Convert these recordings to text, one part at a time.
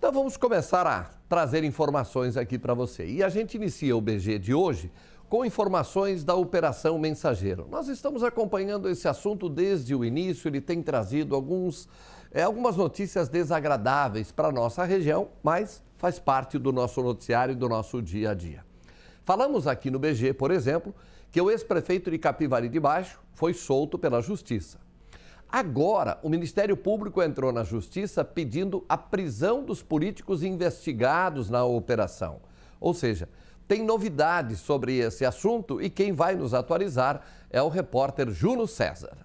Então vamos começar a trazer informações aqui para você. E a gente inicia o BG de hoje com informações da Operação Mensageiro. Nós estamos acompanhando esse assunto desde o início, ele tem trazido algumas notícias desagradáveis para a nossa região, mas faz parte do nosso noticiário e do nosso dia a dia. Falamos aqui no BG, por exemplo, que o ex-prefeito de Capivari de Baixo foi solto pela Justiça. Agora, o Ministério Público entrou na Justiça pedindo a prisão dos políticos investigados na operação. Ou seja, tem novidades sobre esse assunto e quem vai nos atualizar é o repórter Júnior César.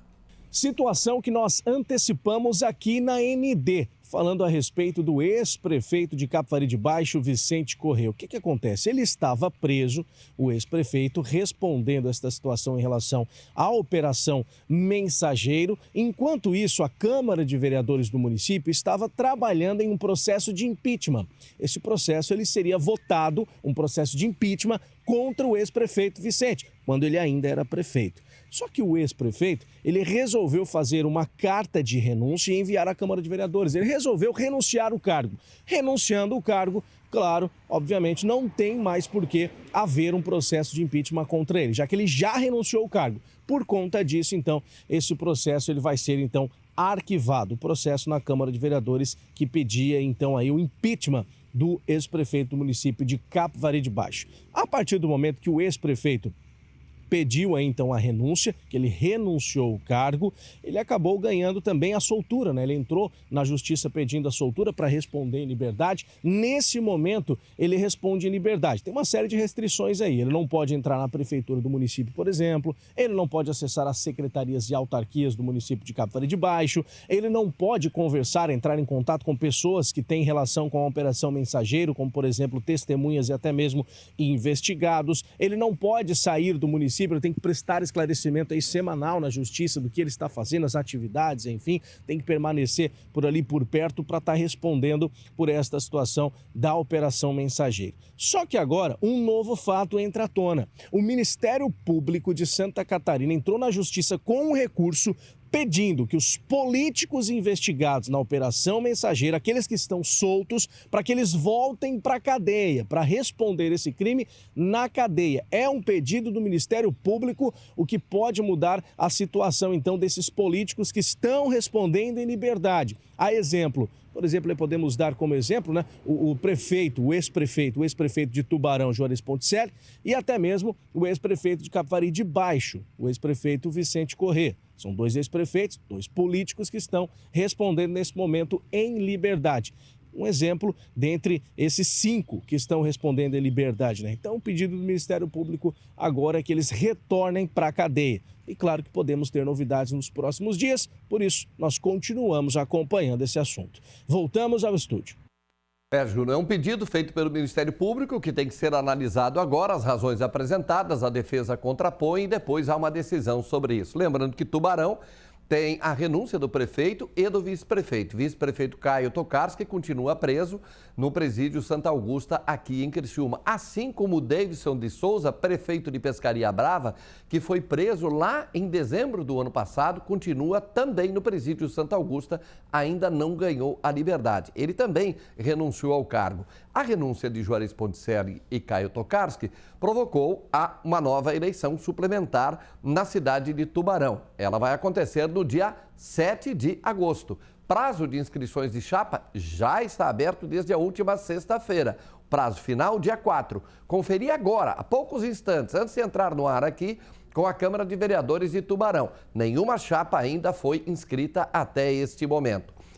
Situação que nós antecipamos aqui na ND, falando a respeito do ex-prefeito de Capivari de Baixo, Vicente Corrêa. O que acontece? Ele estava preso, o ex-prefeito, respondendo a esta situação em relação à Operação Mensageiro. Enquanto isso, a Câmara de Vereadores do município estava trabalhando em um processo de impeachment. Esse processo ele seria votado, um processo de impeachment contra o ex-prefeito Vicente, quando ele ainda era prefeito. Só que o ex-prefeito, ele resolveu fazer uma carta de renúncia e enviar à Câmara de Vereadores. Ele resolveu renunciar o cargo. Renunciando o cargo, claro, obviamente, não tem mais por que haver um processo de impeachment contra ele, já que ele já renunciou o cargo. Por conta disso, então, esse processo ele vai ser, então, arquivado. O processo na Câmara de Vereadores que pedia, então, aí o impeachment do ex-prefeito do município de Capivari de Baixo. A partir do momento que o ex-prefeito pediu aí, então, a renúncia, que ele renunciou o cargo, ele acabou ganhando também a soltura, né? Ele entrou na justiça pedindo a soltura para responder em liberdade. Nesse momento, ele responde em liberdade. Tem uma série de restrições aí. Ele não pode entrar na prefeitura do município, por exemplo. Ele não pode acessar as secretarias e autarquias do município de Capivari de Baixo. Ele não pode conversar, entrar em contato com pessoas que têm relação com a Operação Mensageiro, como, por exemplo, testemunhas e até mesmo investigados. Ele não pode sair do município. Ele tem que prestar esclarecimento aí semanal na justiça do que ele está fazendo, as atividades, enfim, tem que permanecer por ali por perto para estar respondendo por esta situação da Operação Mensageiro. Só que agora um novo fato entra à tona. O Ministério Público de Santa Catarina entrou na justiça com um recurso pedindo que os políticos investigados na Operação Mensageiro, aqueles que estão soltos, para que eles voltem para a cadeia, para responder esse crime na cadeia. É um pedido do Ministério Público, o que pode mudar a situação, então, desses políticos que estão respondendo em liberdade. A exemplo, por exemplo, podemos dar como exemplo, né, o ex-prefeito de Tubarão, Juarez Ponticelli, e até mesmo o ex-prefeito de Capivari de Baixo, o ex-prefeito Vicente Corrêa. São dois ex-prefeitos, dois políticos que estão respondendo nesse momento em liberdade. Um exemplo dentre esses 5 que estão respondendo em liberdade, né? Então, o pedido do Ministério Público agora é que eles retornem para a cadeia. E claro que podemos ter novidades nos próximos dias, por isso nós continuamos acompanhando esse assunto. Voltamos ao estúdio. Júnior, é um pedido feito pelo Ministério Público que tem que ser analisado agora, as razões apresentadas, a defesa contrapõe e depois há uma decisão sobre isso. Lembrando que Tubarão tem a renúncia do prefeito e do vice-prefeito. Vice-prefeito Caio Tokarski continua preso no presídio Santa Augusta, aqui em Criciúma. Assim como o Davidson de Souza, prefeito de Pescaria Brava, que foi preso lá em dezembro do ano passado, continua também no presídio Santa Augusta, ainda não ganhou a liberdade. Ele também renunciou ao cargo. A renúncia de Juarez Ponticelli e Caio Tokarski provocou uma nova eleição suplementar na cidade de Tubarão. Ela vai acontecer no dia 7 de agosto. Prazo de inscrições de chapa já está aberto desde a última sexta-feira. Prazo final, dia 4. Conferi agora, há poucos instantes, antes de entrar no ar aqui, com a Câmara de Vereadores de Tubarão. Nenhuma chapa ainda foi inscrita até este momento.